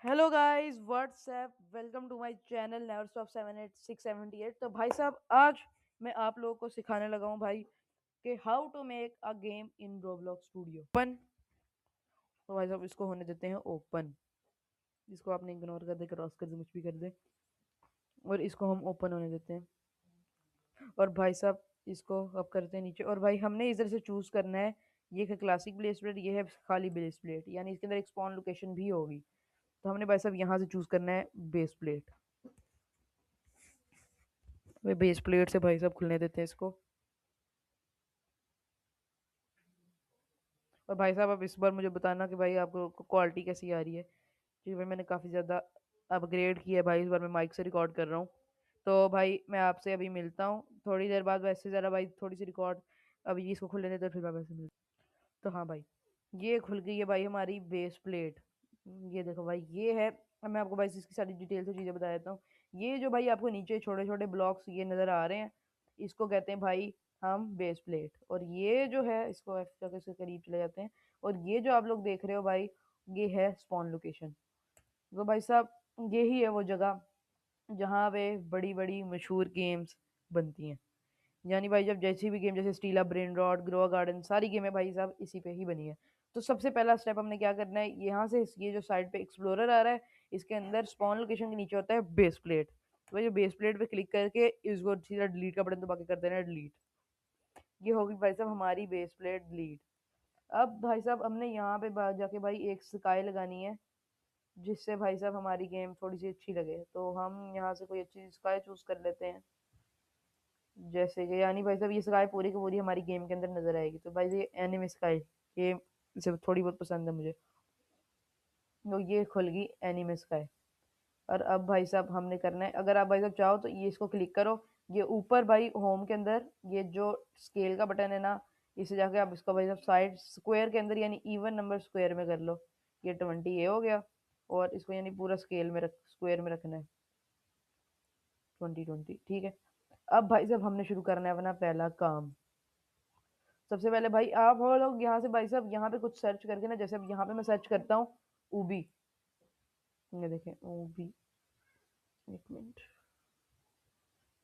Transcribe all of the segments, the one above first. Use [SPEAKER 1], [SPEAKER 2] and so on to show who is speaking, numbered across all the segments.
[SPEAKER 1] Hello guys WhatsApp welcome to my channel never stop 78678। तो भाई साहब आज मैं आप लोगों को सिखाने लगा हूँ भाई कि how to make a game in Roblox studio open. तो भाई साहब इसको होने देते हैं ओपन। इसको आपने इग्नोर कर दे, क्रॉस कर दे, कुछ भी कर दे, और इसको हम ओपन होने देते हैं। और भाई साहब इसको अब करते हैं नीचे, और भाई हमने इधर से चूज करना है। ये है क्लासिक बेस प्लेट, ये है खाली बेस प्लेट, यानी इसके अंदर एक स्पॉन लोकेशन भी होगी। तो हमने भाई साहब यहाँ से चूज करना है बेस प्लेट। वे बेस प्लेट से भाई साहब खुलने देते हैं इसको। और भाई साहब अब इस बार मुझे बताना कि भाई आपको क्वालिटी कैसी आ रही है, क्योंकि भाई मैंने काफ़ी ज़्यादा अपग्रेड किया है भाई। इस बार मैं माइक से रिकॉर्ड कर रहा हूँ। तो भाई मैं आपसे अभी मिलता हूँ थोड़ी देर बाद। वैसे ज़रा भाई थोड़ी सी रिकॉर्ड अभी इसको खुलने देते हैं, फिर मैं वैसे मिलता हूँ। तो हाँ भाई, ये खुल गई है भाई हमारी बेस प्लेट। ये देखो भाई, ये है। अब मैं आपको भाई इसकी सारी डिटेल से चीज़ें बता देता हूँ। ये जो भाई आपको नीचे छोटे छोटे ब्लॉक्स ये नज़र आ रहे हैं, इसको कहते हैं भाई हम बेस प्लेट। और ये जो है, इसको F करके इसके करीब चले जाते हैं, और ये जो आप लोग देख रहे हो भाई, ये है स्पॉन लोकेशन। तो भाई साहब यही है वो जगह जहाँ पे बड़ी बड़ी मशहूर गेम्स बनती हैं। यानी भाई जब जैसी भी गेम, जैसे स्टीला ब्रेन रॉट, ग्रोआ गार्डन, सारी गेमें भाई साहब इसी पे ही बनी है। तो सबसे पहला स्टेप हमने क्या करना है, यहाँ से ये जो साइड पे एक्सप्लोरर आ रहा है, इसके अंदर स्पॉन लोकेशन के नीचे होता है बेस प्लेट। तो भाई जो बेस प्लेट पे क्लिक करके इसको सीधा डिलीट का बटन दबा के कर देना है डिलीट। ये होगी भाई साहब हमारी बेस प्लेट डिलीट। अब भाई साहब हमने यहाँ पे जाके भाई एक स्काई लगानी है, जिससे भाई साहब हमारी गेम थोड़ी सी अच्छी लगे। तो हम यहाँ से कोई अच्छी स्काई चूज कर लेते हैं, जैसे कि यानी भाई साहब ये स्काई पूरी की पूरी हमारी गेम के अंदर नजर आएगी। तो भाई ये एनिमे स्काई, ये इसे थोड़ी बहुत पसंद है मुझे। तो ये खुल गई एनिमे स्काई। और अब भाई साहब हमने करना है, अगर आप भाई साहब चाहो तो ये इसको क्लिक करो। ये ऊपर भाई होम के अंदर ये जो स्केल का बटन है ना, इसे जाके आप इसको भाई साहब साइड स्क्वायर के अंदर यानी इवन नंबर स्क्वायर में कर लो। ये 20 ये हो गया। और इसको यानी पूरा स्केल में रख, स्क्वायर में रखना है। 20 20 ठीक है। अब भाई साहब हमने शुरू करना है अपना पहला काम। सबसे पहले भाई आप वो लोग यहाँ से भाई साहब यहाँ पे कुछ सर्च करके ना, जैसे अब यहाँ पे मैं सर्च करता हूँ ऊबी। ये देखें ऊबी, एक मिनट।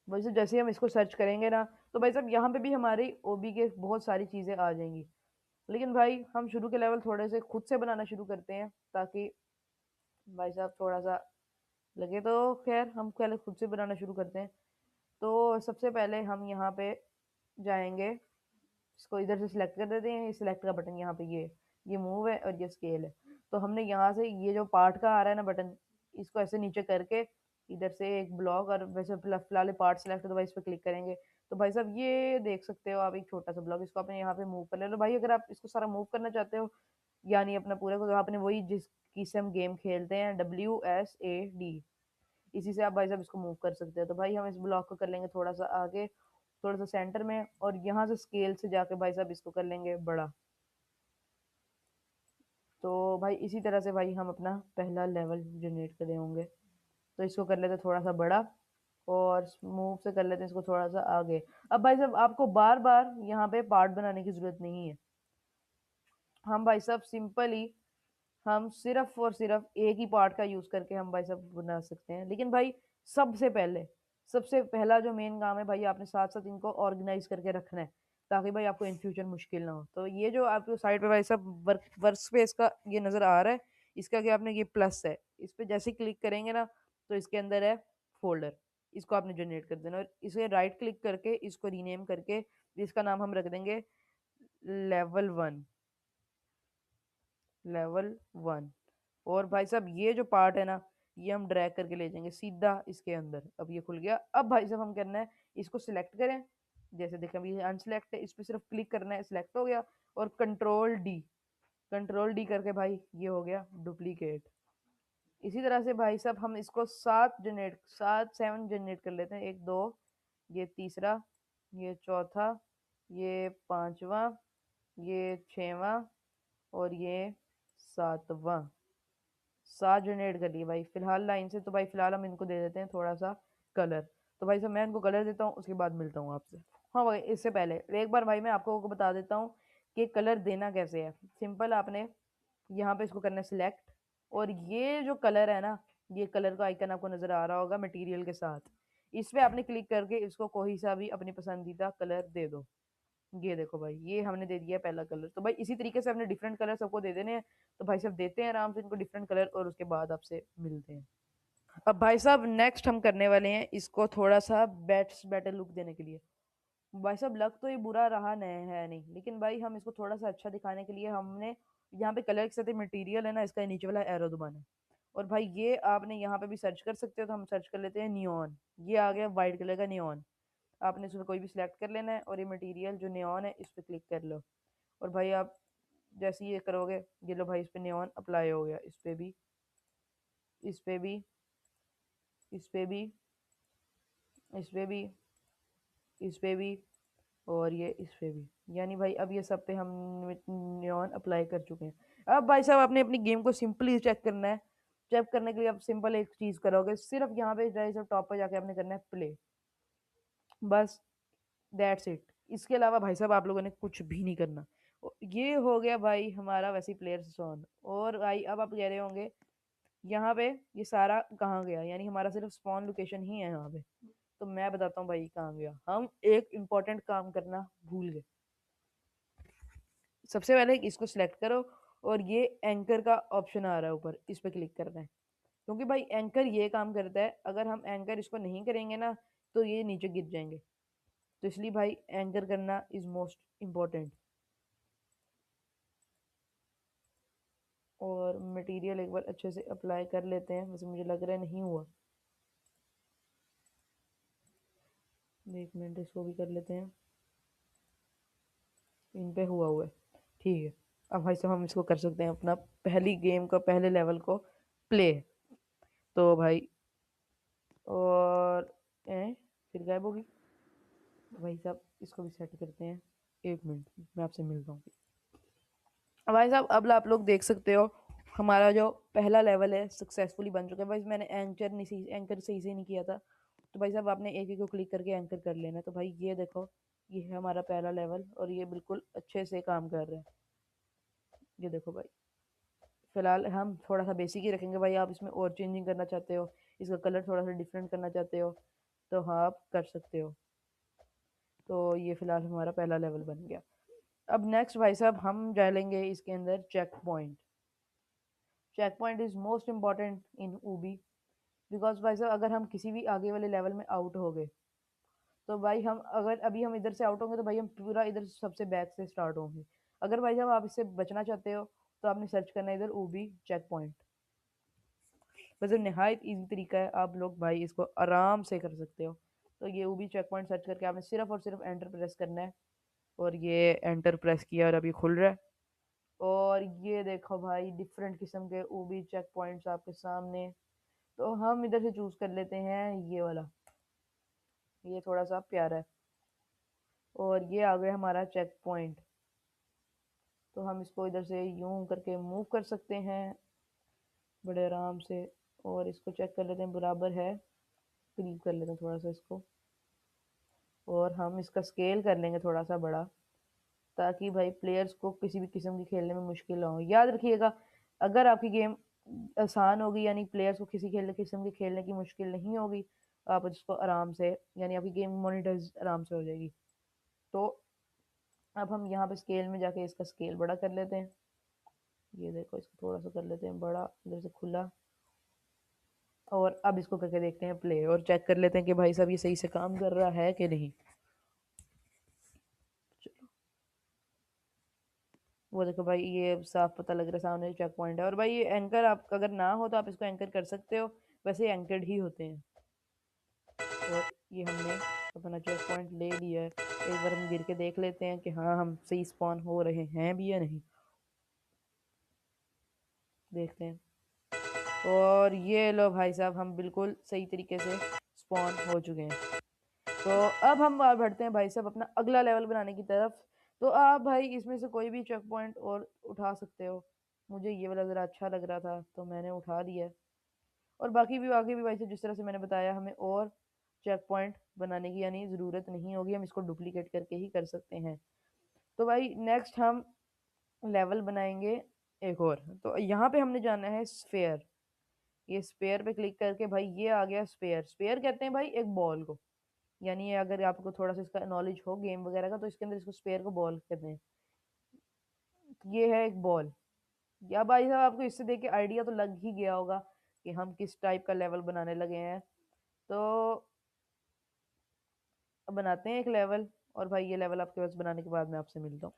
[SPEAKER 1] भाई साहब जैसे ही हम इसको सर्च करेंगे ना, तो भाई साहब यहाँ पे भी हमारी ओबी के बहुत सारी चीज़ें आ जाएंगी। लेकिन भाई हम शुरू के लेवल थोड़े से खुद से बनाना शुरू करते हैं, ताकि भाई साहब थोड़ा सा लगे। तो खैर हम पहले खुद से बनाना शुरू करते हैं। तो सबसे पहले हम यहाँ पे जाएंगे, इसको इधर से सिलेक्ट कर देते हैं। सिलेक्ट का बटन यहाँ पे ये मूव है और ये स्केल है। तो हमने यहाँ से ये जो पार्ट का आ रहा है ना बटन, इसको ऐसे नीचे करके इधर से एक ब्लॉक, और वैसे फिलहाल पार्ट सिलेक्ट है तो भाई इस पर क्लिक करेंगे। तो भाई साहब ये देख सकते हो आप एक छोटा सा ब्लॉक, इसको आपने यहाँ पे मूव कर ले लो भाई। अगर आप इसको सारा मूव करना चाहते हो यानी अपना पूरा को, तो आपने वही जिसकी से हम गेम खेलते हैं WSAD, इसी से आप भाई साहब इसको मूव कर सकते हैं। तो भाई हम इस ब्लॉक को कर लेंगे थोड़ा सा आगे, थोड़ा सा सेंटर में, और यहाँ से स्केल से जाके भाई साहब इसको कर लेंगे बड़ा। तो भाई इसी तरह से भाई हम अपना पहला लेवल जनरेट करे होंगे। तो इसको कर लेते हैं थोड़ा सा बड़ा, और मूव से कर लेते हैं इसको थोड़ा सा आगे। अब भाई साहब आपको बार बार यहाँ पे पार्ट बनाने की जरूरत नहीं है। हम भाई साहब सिंपली हम सिर्फ और सिर्फ एक ही पार्ट का यूज करके हम भाई साहब बना सकते हैं। लेकिन भाई सबसे पहले, सबसे पहला जो मेन काम है भाई, आपने साथ साथ इनको ऑर्गेनाइज करके रखना है, ताकि भाई आपको इन फ्यूचर मुश्किल ना हो। तो ये जो आपको साइड पे भाई साहब वर्क स्पेस का ये नजर आ रहा है, इसका क्या आपने ये प्लस है, इस पे जैसे क्लिक करेंगे ना, तो इसके अंदर है फोल्डर। इसको आपने जनरेट कर देना, और इसे राइट क्लिक करके इसको रीनेम करके इसका नाम हम रख देंगे लेवल 1। लेवल 1। और भाई साहब ये जो पार्ट है ना, ये हम ड्रैग करके ले जाएंगे सीधा इसके अंदर। अब ये खुल गया। अब भाई साहब हम करना है, इसको सिलेक्ट करें। जैसे देखें अभी अनसिलेक्ट है, इस पे सिर्फ क्लिक करना है, सिलेक्ट हो गया। और कंट्रोल डी करके भाई ये हो गया डुप्लीकेट। इसी तरह से भाई साहब हम इसको 7 जनरेट कर लेते हैं। एक दो, ये तीसरा, ये चौथा, ये पांचवा, ये छठवां, और ये सातवां। 7 जनरेट कर लिए भाई फिलहाल लाइन से। तो भाई फिलहाल हम इनको दे देते हैं थोड़ा सा कलर। तो भाई साहब मैं इनको कलर देता हूँ, उसके बाद मिलता हूँ आपसे। हाँ भाई इससे पहले एक बार भाई मैं आपको बता देता हूँ कि कलर देना कैसे है। सिंपल आपने यहाँ पे इसको करना है सिलेक्ट, और ये जो कलर है ना, ये कलर का आइकन आपको नजर आ रहा होगा मटेरियल के साथ, इस पे आपने क्लिक करके इसको कोई सा भी अपनी पसंदीदा कलर दे दो। ये देखो भाई, ये हमने दे दिया पहला कलर। तो भाई इसी तरीके से हमने डिफरेंट कलर सबको दे देने हैं। तो भाई साहब देते हैं आराम से इनको डिफरेंट कलर, और उसके बाद आपसे मिलते हैं। अब भाई साहब नेक्स्ट हम करने वाले हैं इसको थोड़ा सा बेटर लुक देने के लिए। भाई साहब लग तो ये बुरा रहा नहीं है नहीं, लेकिन भाई हम इसको थोड़ा सा अच्छा दिखाने के लिए हमने यहाँ पे कलर के साथ मटेरियल है ना, इसका नीचे वाला एरो दबाना है। और भाई ये आपने यहाँ पे भी सर्च कर सकते हो, तो हम सर्च कर लेते हैं नियॉन। ये आ गया व्हाइट कलर का नियॉन। आपने इसमें कोई भी सिलेक्ट कर लेना है, और ये मटेरियल जो नियॉन है इस पे क्लिक कर लो। और भाई आप जैसे ही ये करोगे, ये लो भाई इस पे नियॉन अप्लाई हो गया। इस पे भी, इस पे भी, इस पे भी, इस पे भी, इस पे भी, और ये इस पे भी। यानी भाई अब ये सब पे हम नियॉन अप्लाई कर चुके हैं। अब भाई साहब आपने अपनी गेम को सिंपली चेक करना है। चेक करने के लिए आप सिंपल एक चीज करोगे, सिर्फ यहाँ पे जाए सब टॉप पर जाके आपने करना है प्ले। बस दैट्स इट। इसके अलावा भाई साहब आप लोगों ने कुछ भी नहीं करना। ये हो गया भाई हमारा वैसे प्लेयर्स जोन। और भाई अब आप कह रहे होंगे यहाँ पे ये सारा कहाँ गया, यानी हमारा सिर्फ स्पॉन लोकेशन ही है यहाँ पे। तो मैं बताता हूँ भाई कहाँ गया। हम एक इम्पोर्टेंट काम करना भूल गए। सबसे पहले इसको सिलेक्ट करो, और ये एंकर का ऑप्शन आ रहा है ऊपर, इस पे क्लिक करना है। क्योंकि भाई एंकर ये काम करता है, अगर हम एंकर इसको नहीं करेंगे ना, तो ये नीचे गिर जाएंगे। तो इसलिए भाई एंकर करना इज मोस्ट इम्पोर्टेंट। और मटेरियल एक बार अच्छे से अप्लाई कर लेते हैं, वैसे मुझे लग रहा है नहीं हुआ। एक मिनट इसको भी कर लेते हैं, इन पे हुआ है। ठीक है। अब भाई साहब हम इसको कर सकते हैं अपना पहली गेम का पहले लेवल को प्ले। तो भाई और फिर गायब होगी। तो भाई साहब इसको भी सेट करते हैं। एक मिनट मैं आपसे मिलता हूँ। अब भाई साहब अब आप लोग देख सकते हो हमारा जो पहला लेवल है सक्सेसफुली बन चुका है। भाई मैंने एंकर सही से नहीं किया था। तो भाई साहब आपने एक एक को क्लिक करके एंकर कर लेना है। तो भाई ये देखो, ये है हमारा पहला लेवल, और ये बिल्कुल अच्छे से काम कर रहा है। ये देखो भाई, फिलहाल हम थोड़ा सा बेसिक ही रखेंगे। भाई आप इसमें और चेंजिंग करना चाहते हो, इसका कलर थोड़ा सा डिफरेंट करना चाहते हो, तो हाँ आप कर सकते हो। तो ये फिलहाल हमारा पहला लेवल बन गया। अब नेक्स्ट भाई साहब हम डालेंगे इसके अंदर checkpoint. Checkpoint is most important in obby. Because भाई साहब अगर हम किसी भी आगे वाले लेवल में आउट हो गए, तो भाई हम अगर अभी हम इधर से आउट होंगे, तो भाई हम पूरा इधर सबसे बैक से स्टार्ट होंगे। अगर भाई साहब आप इससे बचना चाहते हो, तो आपने सर्च करना है इधर ऊबी चेक पॉइंट। वैसे नहायत इजी तरीका है, आप लोग भाई इसको आराम से कर सकते हो। तो ये ऊबी चेक पॉइंट सर्च करके आपने सिर्फ और सिर्फ एंटर प्रेस करना है। और ये एंटर प्रेस किया और अभी खुल रहा है। और ये देखो भाई डिफरेंट किस्म के ऊबी चेक पॉइंट्स आपके सामने। तो हम इधर से चूज कर लेते हैं ये वाला, ये थोड़ा सा प्यारा है। और ये आ गया हमारा चेक पॉइंट। तो हम इसको इधर से यूं करके मूव कर सकते हैं बड़े आराम से। और इसको चेक कर लेते हैं बराबर है, करीब कर लेते हैं थोड़ा सा इसको। और हम इसका स्केल कर लेंगे थोड़ा सा बड़ा, ताकि भाई प्लेयर्स को किसी भी किस्म की खेलने में मुश्किल ना हो। याद रखिएगा, अगर आपकी गेम आसान होगी, यानी प्लेयर्स को किसी खेलने किस्म की खेलने की मुश्किल नहीं होगी, तो आप इसको आराम से, यानी आपकी गेम मोनिटाइज आराम से हो जाएगी। तो अब हम यहाँ पे स्केल में जाके इसका स्केल बड़ा कर लेते हैं। ये देखो इसको थोड़ा सा कर लेते हैं बड़ा, इधर से खुला। और अब इसको करके देखते हैं प्ले, और चेक कर लेते हैं कि भाई साहब ये सही से काम कर रहा है कि नहीं। चलो, वो देखो भाई ये साफ पता लग रहा है सामने चेक पॉइंट है। और भाई ये एंकर आप अगर ना हो तो आप इसको एंकर कर सकते हो, वैसे एंकर्ड ही होते हैं। और ये हमने अपना चेक पॉइंट ले लिया है। एक बार हम गिर के देख लेते हैं कि हाँ हम सही स्पॉन हो रहे हैं भी या नहीं। देखते हैं। और ये लो भाई साहब हम बिल्कुल सही तरीके से स्पॉन हो चुके हैं। तो अब हम बढ़ते हैं भाई साहब अपना अगला लेवल बनाने की तरफ। तो आप भाई इसमें से कोई भी चेक पॉइंट और उठा सकते हो। मुझे ये वाला ज़रा अच्छा लग रहा था तो मैंने उठा दिया। और बाकी भी आगे भी भाई साहब जिस तरह से मैंने बताया, हमें और चेक पॉइंट बनाने की यानी ज़रूरत नहीं होगी, हम इसको डुप्लीकेट करके ही कर सकते हैं। तो भाई नेक्स्ट हम लेवल बनाएंगे एक और, तो यहाँ पे हमने जाना है स्फेयर। ये स्पेयर पे क्लिक करके भाई ये आ गया स्पेयर। स्पेयर कहते हैं भाई एक बॉल को, यानी ये अगर आपको थोड़ा सा इसका नॉलेज हो गेम वगैरह का, तो इसके अंदर इसको स्पेयर को बॉल कहते हैं। ये है एक बॉल। या भाई साहब आपको इससे देख के आइडिया तो लग ही गया होगा कि हम किस टाइप का लेवल बनाने लगे हैं। तो अब बनाते हैं एक लेवल, और भाई ये लेवल आपके पास बनाने के बाद मैं आपसे मिलता हूँ।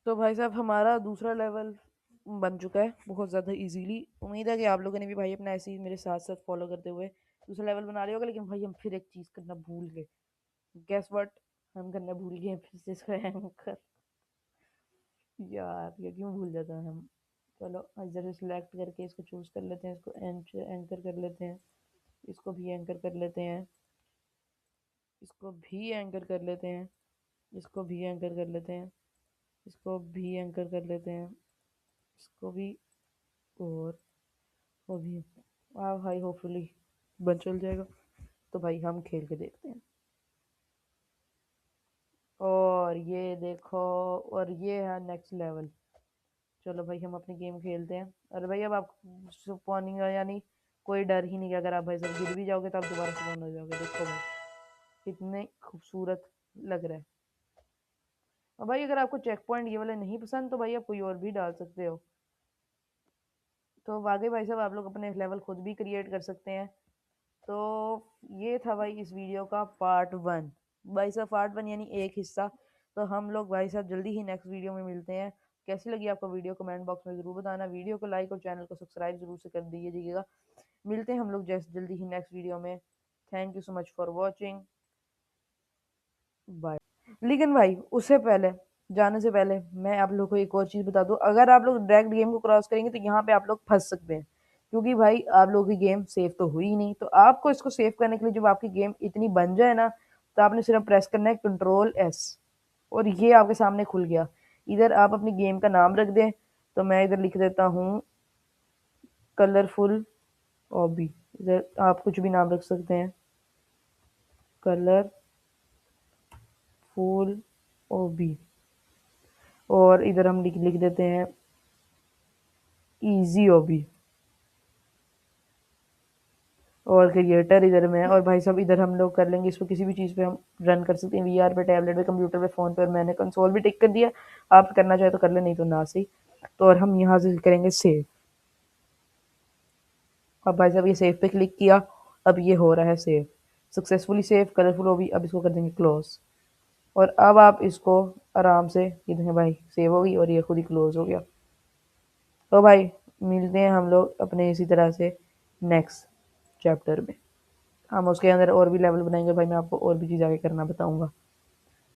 [SPEAKER 1] तो भाई साहब हमारा दूसरा लेवल बन चुका है बहुत ज़्यादा इजीली। उम्मीद है कि आप लोगों ने भी भाई अपना ऐसे ही मेरे साथ साथ फॉलो करते हुए दूसरा लेवल बना लिया होगा। लेकिन भाई हम फिर एक चीज़ करना भूल गए। गेस व्हाट, हम करना भूल गए फिर से इसको एंकर। यार ये क्यों भूल जाता है हम। चलो इधर से सिलेक्ट करके इसको चूज कर लेते हैं, इसको एंकर कर लेते हैं, इसको भी एंकर कर लेते हैं, इसको भी एंकर कर लेते हैं, इसको भी एंकर कर लेते हैं, इसको भी एंकर कर लेते हैं, इसको भी, और वो भी। भाई होपफुली बन चल जाएगा। तो भाई हम खेल के देखते हैं। और ये देखो, और ये है नेक्स्ट लेवल। चलो भाई हम अपनी गेम खेलते हैं। अरे भाई अब आप स्पॉनिंग है, यानी कोई डर ही नहीं कि अगर आप भाई सब गिर भी जाओगे तो आप दोबारा स्पॉन हो जाओगे। देखो भाई कितने खूबसूरत लग रहा है। और भाई अगर आपको चेक पॉइंट ये वाले नहीं पसंद तो भाई आप कोई और भी डाल सकते हो। तो वाकई भाई साहब आप लोग अपने लेवल खुद भी क्रिएट कर सकते हैं। तो ये था भाई इस वीडियो का पार्ट 1। भाई साहब पार्ट 1 यानी एक हिस्सा। तो हम लोग भाई साहब जल्दी ही नेक्स्ट वीडियो में मिलते हैं। कैसी लगी आपको वीडियो कमेंट बॉक्स में ज़रूर बताना। वीडियो को लाइक और चैनल को सब्सक्राइब जरूर से कर दीजिएगा। मिलते हैं हम लोग जैसे जल्दी ही नेक्स्ट वीडियो में। Thank you so much for watching. Bye. लेकिन भाई उससे पहले, जाने से पहले मैं आप लोग को एक और चीज़ बता दूं। अगर आप लोग डायरेक्ट गेम को क्रॉस करेंगे तो यहाँ पे आप लोग फंस सकते हैं, क्योंकि भाई आप लोगों की गेम सेव तो हुई ही नहीं। तो आपको इसको सेव करने के लिए जब आपकी गेम इतनी बन जाए ना, तो आपने सिर्फ प्रेस करना है Ctrl+S, और ये आपके सामने खुल गया। इधर आप अपनी गेम का नाम रख दें। तो मैं इधर लिख देता हूँ कलरफुल ऑबी। इधर आप कुछ भी नाम रख सकते हैं, कलरफुल ओबी। और इधर हम लिख लिख देते हैं इजी ओबी। और क्रिएटर इधर में है। और भाई साहब इधर हम लोग कर लेंगे इसको किसी भी चीज़ पे हम रन कर सकते हैं, वीआर पे, टैबलेट पे, कंप्यूटर पे, फ़ोन पे। और मैंने कंसोल भी टिक कर दिया। आप करना चाहे तो कर ले, नहीं तो ना सही। तो और हम यहाँ से करेंगे सेव। अब भाई साहब ये सेव पे क्लिक किया, अब ये हो रहा है सेव, सक्सेसफुली सेव कलरफुल हो भी। अब इसको कर देंगे क्लोज। और अब आप इसको आराम से, ये देखें भाई सेव हो गई और ये खुद ही क्लोज हो गया। तो भाई मिलते हैं हम लोग अपने इसी तरह से नेक्स्ट चैप्टर में। हम उसके अंदर और भी लेवल बनाएंगे भाई, मैं आपको और भी चीज़ आगे करना बताऊंगा।